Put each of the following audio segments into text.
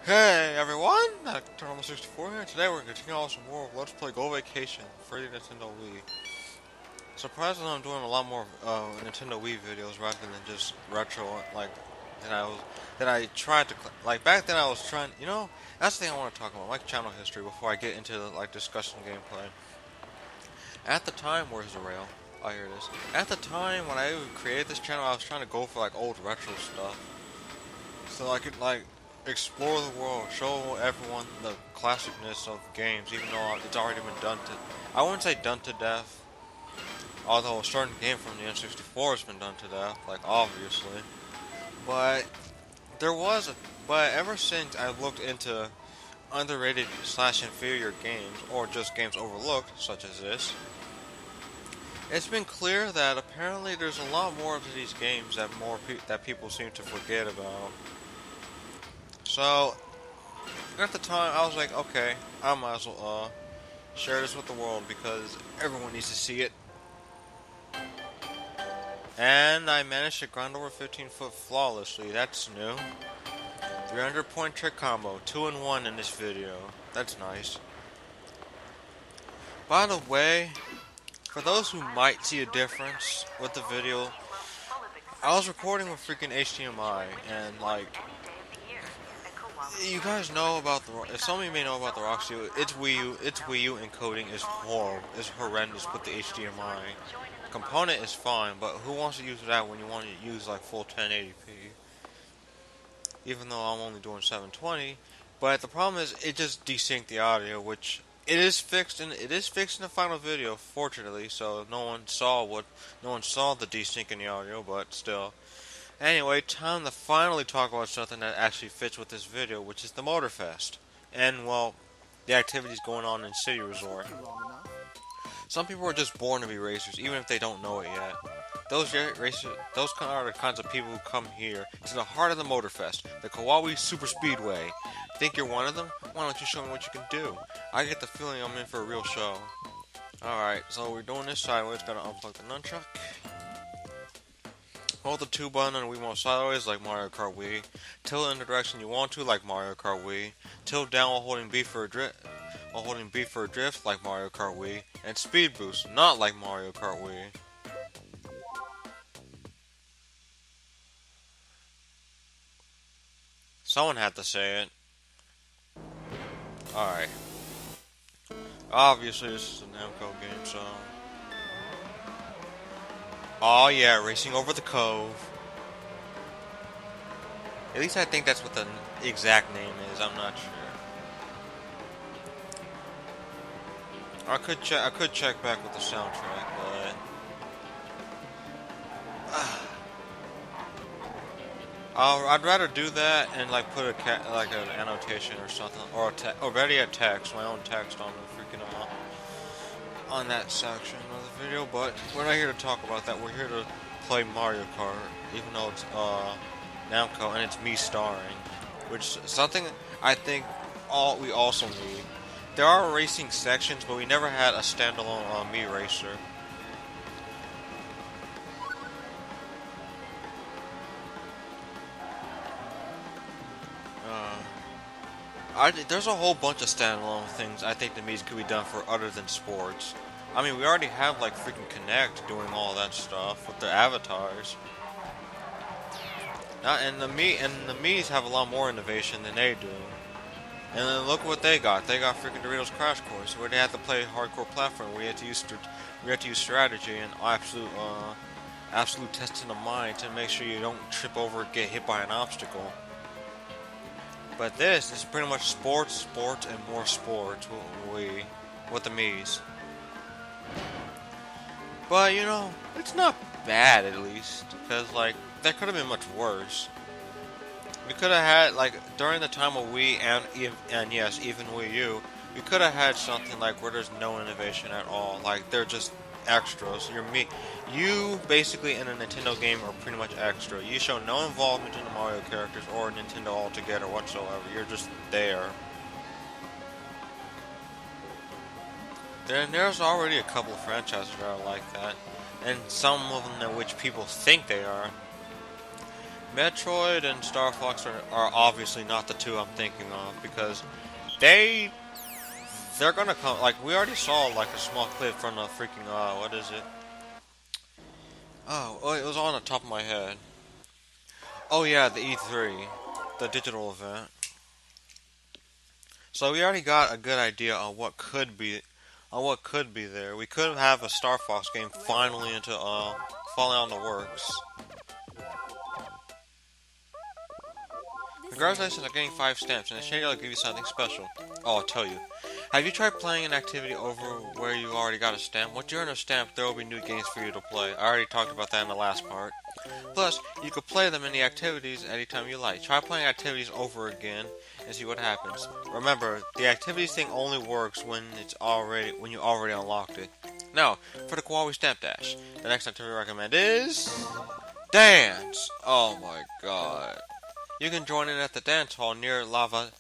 Hey everyone, Actorios 64 here. Today we're continuing some more of Let's Play Go Vacation for the Nintendo Wii. Surprisingly, I'm doing a lot more Nintendo Wii videos rather than just retro, like than I tried to like back then. I was trying, that's the thing I want to talk about, my channel history before I get into like discussing gameplay. At the time, where's the rail? Oh, here it is. At the time when I created this channel, I was trying to go for like old retro stuff. So I could like explore the world, show everyone the classicness of games, even though it's already been done to. I wouldn't say done to death, although a certain game from the N64 has been done to death, like obviously. But there was, but ever since I looked into underrated slash inferior games, or just games overlooked, such as this, it's been clear that apparently there's a lot more to these games that people seem to forget about. So, at the time, I was like, okay, I might as well share this with the world because everyone needs to see it. And I managed to grind over 15 foot flawlessly. That's new. 300-point trick combo, 2 in 1 in this video. That's nice. By the way, for those who might see a difference with the video, I was recording with freaking HDMI, and like, you guys know about if some of you may know about the Roxy, its Wii U encoding is horrible, is horrendous with the HDMI. The component is fine, but who wants to use that when you want to use like full 1080p? Even though I'm only doing 720, but the problem is it just desynced the audio, which it is fixed in the final video, fortunately. So no one saw the desync in the audio, but still. Anyway, time to finally talk about something that actually fits with this video, which is the Motorfest. And, well, the activities going on in City Resort. Some people are just born to be racers, even if they don't know it yet. Those are the kinds of people who come here to the heart of the Motorfest, the Kawaii Super Speedway. Think you're one of them? Why don't you show me what you can do? I get the feeling I'm in for a real show. Alright, so we're doing this sideways, gotta unplug the nunchuck. Hold the 2 button and Wiimote sideways like Mario Kart Wii. Tilt in the direction you want to like Mario Kart Wii. Tilt down while holding B for a drift like Mario Kart Wii. And speed boost, not like Mario Kart Wii. Someone had to say it. Alright. Obviously this is a Namco game, so... Oh yeah, racing over the cove. At least I think that's what the exact name is. I'm not sure. I could check back with the soundtrack, but I'd rather do that and like put like an annotation or something, or better yet text, my own text on the freaking on that section of the video. But we're not here to talk about that. We're here to play Mario Kart, even though it's Namco and it's Mii-starring, which is something I think we also need. There are racing sections, but we never had a standalone Mii racer. There's a whole bunch of standalone things I think the Mii's could be done for other than sports. I mean, we already have like freaking Kinect doing all that stuff with their avatars. And the Mii's have a lot more innovation than they do. And then look what they got. They got freaking Doritos Crash Course, where they have to play hardcore platform, where you have to use strategy and absolute testing of mind to make sure you don't trip over and get hit by an obstacle. But this is pretty much sports, and more sports with the Mii's. But you know, it's not bad at least, because like that could have been much worse. We could have had like during the time of Wii and yes, even Wii U, we could have had something like where there's no innovation at all. Like they're just extras. You basically in a Nintendo game are pretty much extra. You show no involvement in the Mario characters or Nintendo altogether whatsoever. You're just there. There's already a couple of franchises that are like that, and some of them in which people think they are. Metroid and Star Fox are obviously not the two I'm thinking of because they they're gonna come. Like we already saw like a small clip from the freaking what is it? Oh, it was on the top of my head. Oh yeah, the E3, the digital event. So we already got a good idea on what could be there. We could have a Star Fox game finally into finally on the works. Congratulations on getting 5 stamps, and exchange I'll give you something special. Oh, I'll tell you. Have you tried playing an activity over where you already got a stamp? Once you earn a stamp, there will be new games for you to play. I already talked about that in the last part. Plus, you can play them in the activities anytime you like. Try playing activities over again and see what happens. Remember, the activities thing only works when you already unlocked it. Now, for the Kawaii Stamp Dash, the next activity I recommend is dance. Oh my god. You can join in at the dance hall near La Vacanza.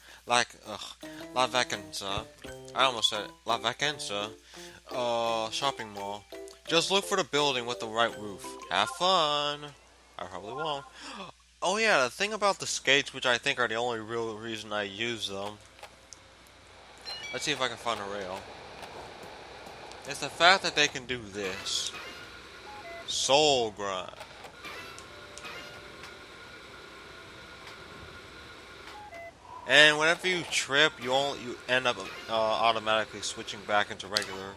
I almost said it. La Vacanza. Shopping mall. Just look for the building with the right roof. Have fun. I probably won't. Oh yeah, the thing about the skates, which I think are the only real reason I use them. Let's see if I can find a rail. It's the fact that they can do this. Soul grind. And whenever you trip, you end up automatically switching back into regular.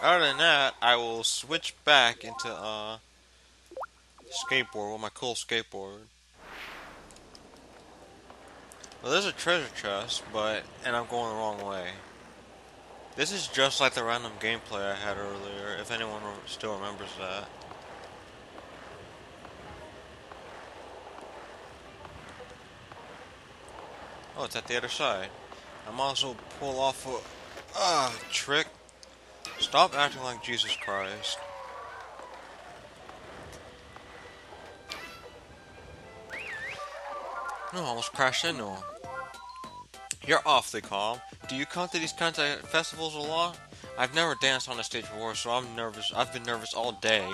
Other than that, I will switch back into skateboard with my cool skateboard. Well, there's a treasure chest, and I'm going the wrong way. This is just like the random gameplay I had earlier, if anyone still remembers that. Oh, it's at the other side. I might as well pull off a trick. Stop acting like Jesus Christ. No, I almost crashed into him. You're awfully calm. Do you come to these kinds of festivals a lot? I've never danced on a stage before, so I'm nervous. I've been nervous all day.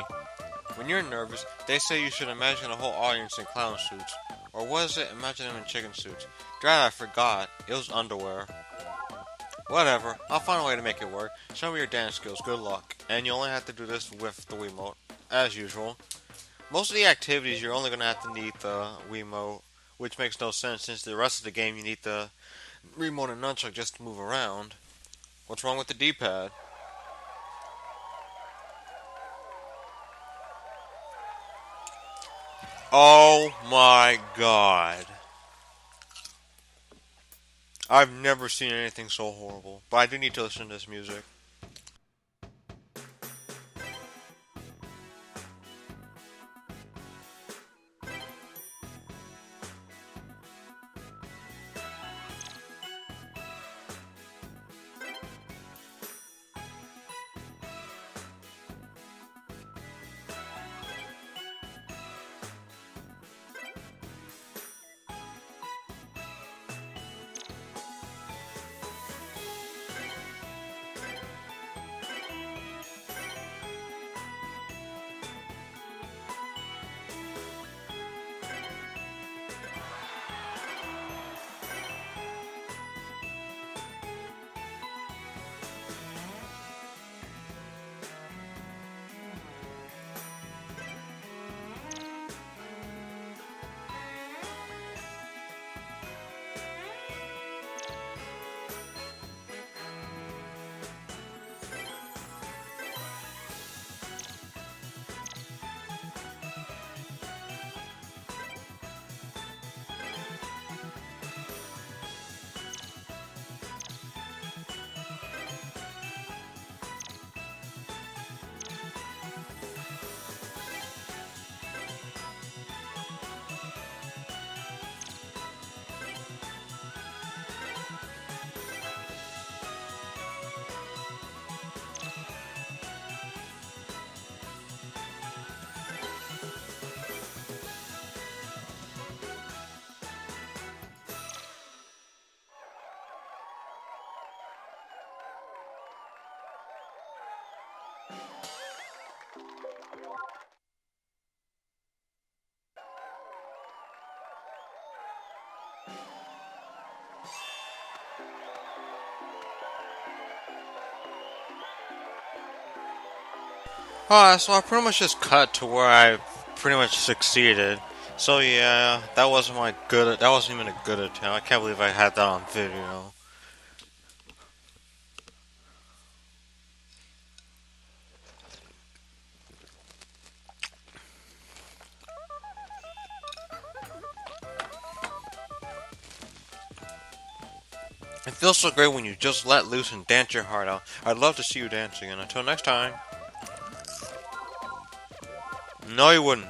When you're nervous, they say you should imagine the whole audience in clown suits. Or was it imagine them in chicken suits? Drat, I forgot. It was underwear. Whatever, I'll find a way to make it work. Show me your dance skills, good luck. And you only have to do this with the Wiimote, as usual. Most of the activities you're only going to have to need the Wiimote, which makes no sense since the rest of the game you need the remote and nunchuck just to move around. What's wrong with the D-pad? Oh my god. I've never seen anything so horrible. But I do need to listen to this music. So I pretty much just cut to where I pretty much succeeded. So yeah, that wasn't my good. That wasn't even a good attempt. I can't believe I had that on video. It feels so great when you just let loose and dance your heart out. I'd love to see you dancing, and until next time. No, you wouldn't.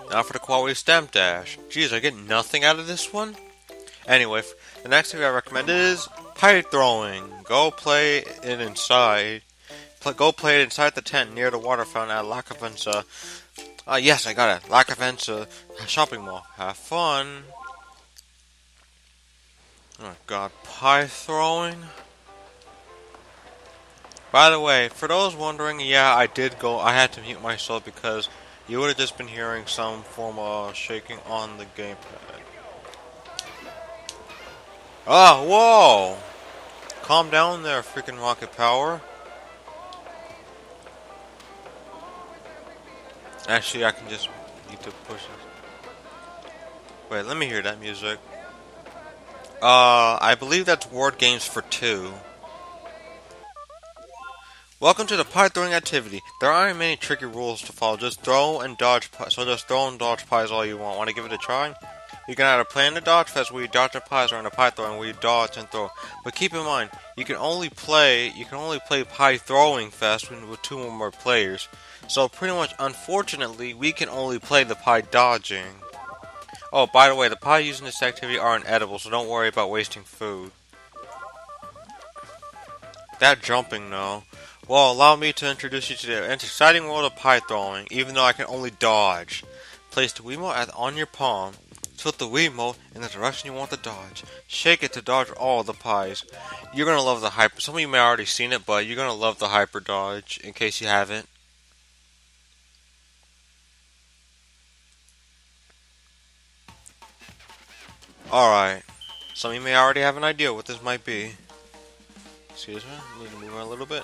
Now for the quality stamp dash. Jeez, I get nothing out of this one? Anyway, the next thing I recommend is pipe throwing. Go play it inside. Go play it inside the tent near the water fountain at Lacavenza. Yes, I got it. Lacavenza shopping mall. Have fun. Oh god, pie throwing? By the way, for those wondering, yeah, I had to mute myself because you would have just been hearing some form of shaking on the gamepad. Ah, whoa! Calm down there, freaking rocket power. Actually, I can just need to push this. Wait, let me hear that music. I believe that's word games for 2. Welcome to the pie throwing activity. There aren't many tricky rules to follow. Just throw and dodge pies. So just throw and dodge pies all you want. Want to give it a try? You can either play in the dodge fest where you dodge the pies or in the pie throwing where you dodge and throw. But keep in mind, you can only play pie throwing fest with 2 or more players. So pretty much, unfortunately, we can only play the pie dodging. Oh, by the way, the pie used in this activity aren't edible, so don't worry about wasting food. That jumping, though. Well, allow me to introduce you to the exciting world of pie throwing, even though I can only dodge. Place the Wiimote on your palm. Tilt the Wiimote in the direction you want to dodge. Shake it to dodge all the pies. You're gonna love the hyper. Some of you may have already seen it, but you're gonna love the hyper dodge, in case you haven't. Alright. Some of you may already have an idea what this might be. Excuse me, need to move on a little bit.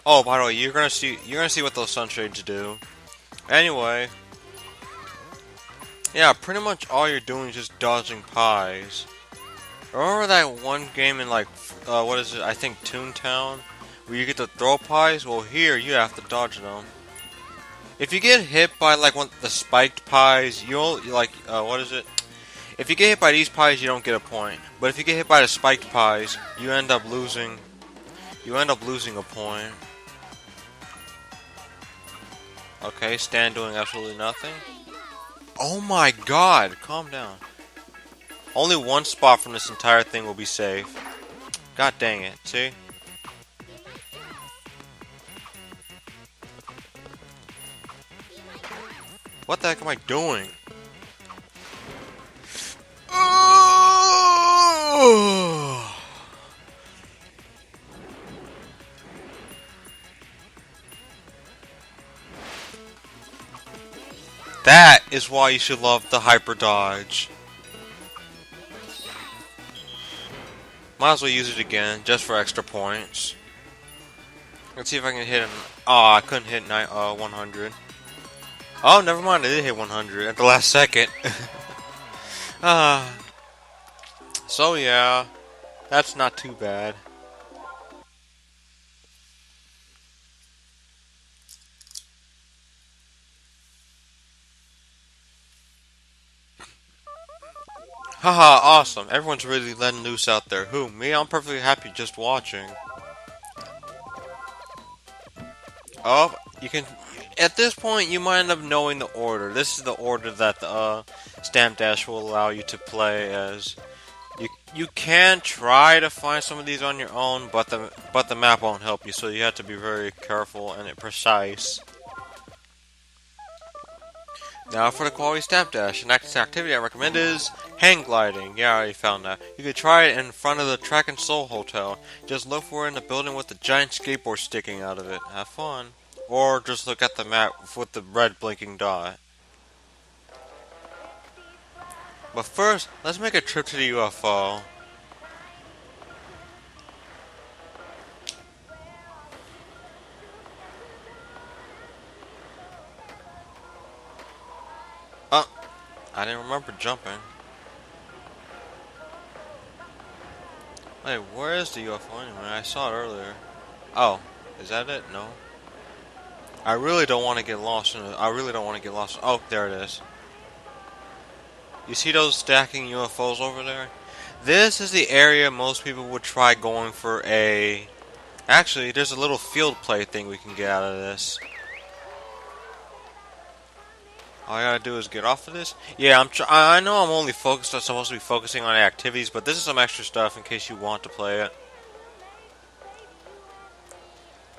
Oh, by the way, you're gonna see what those sunshades do. Anyway, yeah, pretty much all you're doing is just dodging pies. Remember that one game in what is it? I think Toontown, where you get to throw pies? Well, here you have to dodge them. If you get hit by like one the spiked pies, what is it? If you get hit by these pies, you don't get a point. But if you get hit by the spiked pies, you end up losing. You end up losing a point. Okay, Stan doing absolutely nothing. Oh my god, calm down. Only one spot from this entire thing will be safe. God dang it, see? What the heck am I doing? That is why you should love the hyper dodge. Might as well use it again, just for extra points. Let's see if I can hit an... Oh, I couldn't hit 100. Oh, never mind, I did hit 100 at the last second. So yeah, that's not too bad. Haha, awesome. Everyone's really letting loose out there. Who, me? I'm perfectly happy just watching. Oh, you can... At this point, you might end up knowing the order. This is the order that the Stamp Dash will allow you to play as. You can try to find some of these on your own, but the map won't help you, so you have to be very careful and precise. Now for the quality step dash. The next activity I recommend is hang gliding. Yeah, I already found that. You could try it in front of the Track and Soul Hotel. Just look for it in the building with the giant skateboard sticking out of it. Have fun. Or just look at the map with the red blinking dot. But first, let's make a trip to the UFO. Oh, I didn't remember jumping. Wait, where is the UFO anyway? I saw it earlier. Oh, is that it? No. I really don't want to get lost in it. I really don't want to get lost. Oh, there it is. You see those stacking UFOs over there? This is the area most people would try going for a... Actually, there's a little field play thing we can get out of this. All I gotta do is get off of this. Yeah, I know I'm only supposed to be focusing on the activities, but this is some extra stuff in case you want to play it.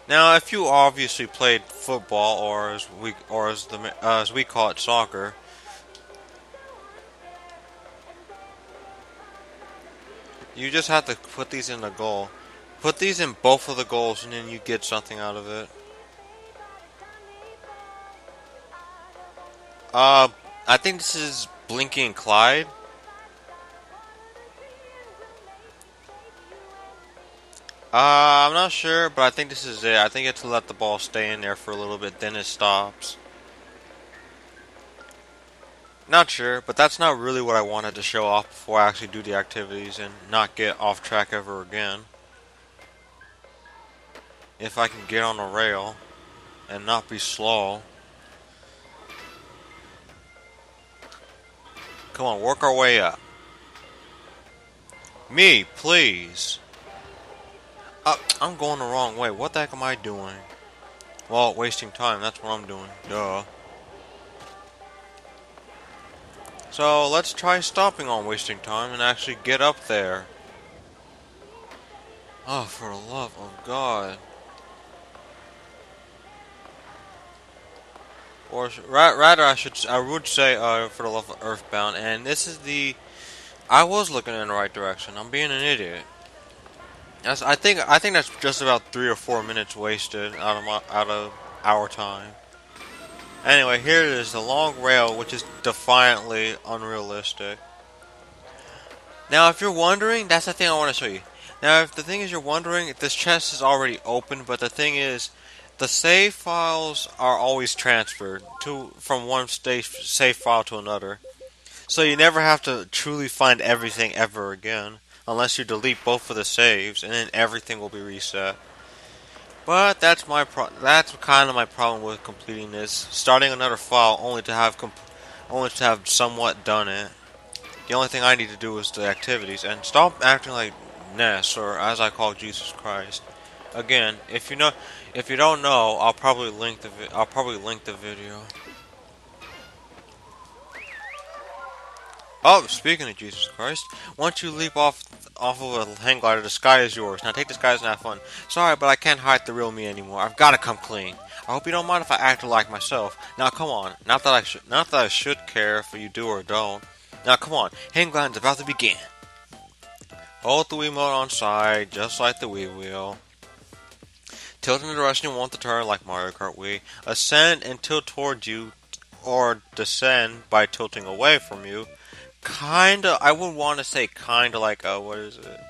Now, if you obviously played football, or as we call it, soccer, you just have to put these in the goal. Put these in both of the goals, and then you get something out of it. I think this is Blinky and Clyde. I'm not sure, but I think this is it. I think you have to let the ball stay in there for a little bit, then it stops. Not sure, but that's not really what I wanted to show off before I actually do the activities and not get off track ever again. If I can get on a rail and not be slow. Come on, work our way up. Me, please. I'm going the wrong way. What the heck am I doing? Well, wasting time. That's what I'm doing. Duh. So, let's try stopping on wasting time and actually get up there. Oh, for the love of God. Or rather, I would say, for the love of Earthbound. And this is the... I was looking in the right direction. I'm being an idiot. I think that's just about 3 or 4 minutes wasted out of our time. Anyway, here it is, the long rail, which is defiantly unrealistic. Now, if you're wondering, that's the thing I want to show you. Now, if the thing is you're wondering, this chest is already open, but the thing is, the save files are always transferred from one save file to another. So you never have to truly find everything ever again, unless you delete both of the saves, and then everything will be reset. But that's kind of my problem with completing this. Starting another file only to have somewhat done it. The only thing I need to do is the activities and stop acting like Ness, or as I call Jesus Christ. Again, if you don't know, I'll probably link the video. Oh, speaking of Jesus Christ, once you leap off of a hang glider, the sky is yours. Now take the skies and have fun. Sorry, but I can't hide the real me anymore. I've got to come clean. I hope you don't mind if I act like myself. Now come on. Not that I should care if you do or don't. Now come on. Hang gliding's about to begin. Hold the Wiimote on side, just like the Wii wheel. Tilt in the direction you want to turn, like Mario Kart Wii. Ascend and tilt towards you, or descend by tilting away from you. I would want to say kinda like what is it?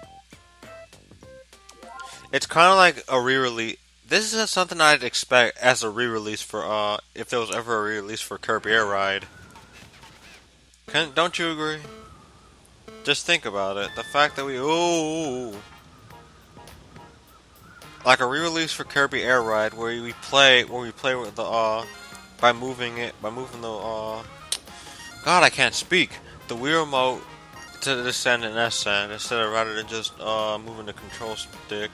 It's kinda like a re-release. This is something I'd expect as a re-release for, if there was ever a re-release for Kirby Air Ride. Don't you agree? Just think about it. The fact that like a re-release for Kirby Air Ride where we play with the, by moving the, God, I can't speak. The Wii remote to descend and ascend rather than just moving the control stick.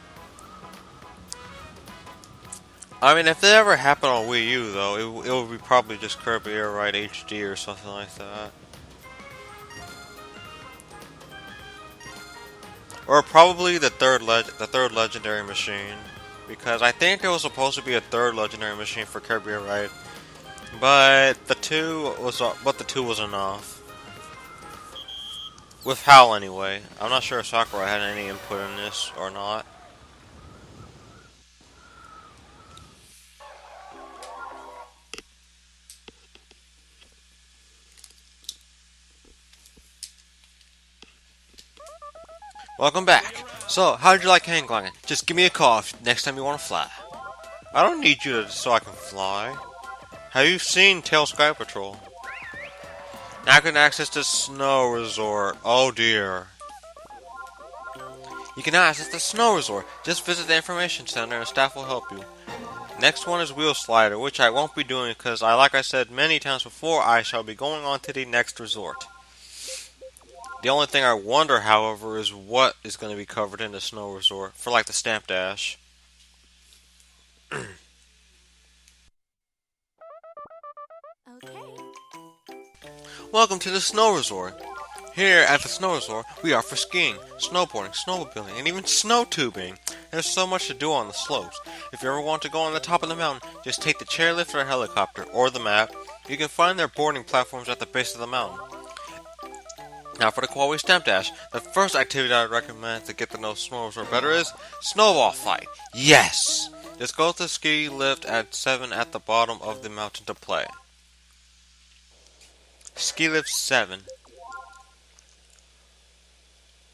I mean, if it ever happened on Wii U, though, it would be probably just Kirby Air Ride HD or something like that, or probably the third legendary machine, because I think there was supposed to be a third legendary machine for Kirby Air Ride, but the two was enough. With Hal anyway. I'm not sure if Sakura had any input in this or not. Welcome back. So, how did you like hang gliding? Just give me a call next time you want to fly. I don't need you to so I can fly. Have you seen Tail Sky Patrol? Now I can access the snow resort. Oh dear. You can access the snow resort. Just visit the information center and staff will help you. Next one is Wheel Slider, which I won't be doing because like I said many times before, I shall be going on to the next resort. The only thing I wonder, however, is what is going to be covered in the snow resort for like the Stamp Dash. Okay. Welcome to the snow resort. Here at the snow resort, we offer skiing, snowboarding, snowmobiling, and even snow tubing. There's so much to do on the slopes. If you ever want to go on the top of the mountain, just take the chairlift or helicopter, or the map. You can find their boarding platforms at the base of the mountain. Now for the Huawei Stamp Dash, the first activity I would recommend to get to know snow resort better is snowball fight. Yes! Just go to the ski lift at 7 at the bottom of the mountain to play. Ski lift 7.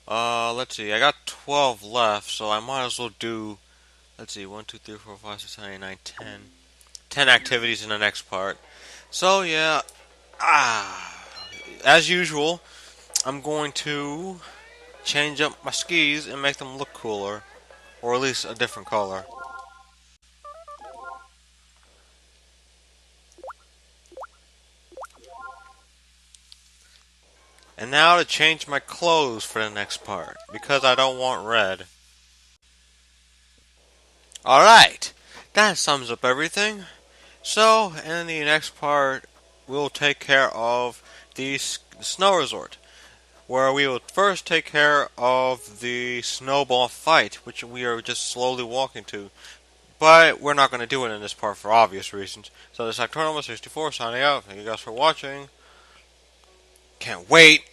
Let's see, I got 12 left, so I might as well do, let's see, 1, 2, 3, 4, 5, 6, 7, 8, 9, 10. 10 activities in the next part. So yeah, as usual, I'm going to change up my skis and make them look cooler, or at least a different color. And now to change my clothes for the next part, because I don't want red. Alright, that sums up everything. So, in the next part, we'll take care of the snow resort, where we will first take care of the snowball fight, which we are just slowly walking to. But we're not going to do it in this part for obvious reasons. So this is Actorios 64 signing out. Thank you guys for watching. Can't wait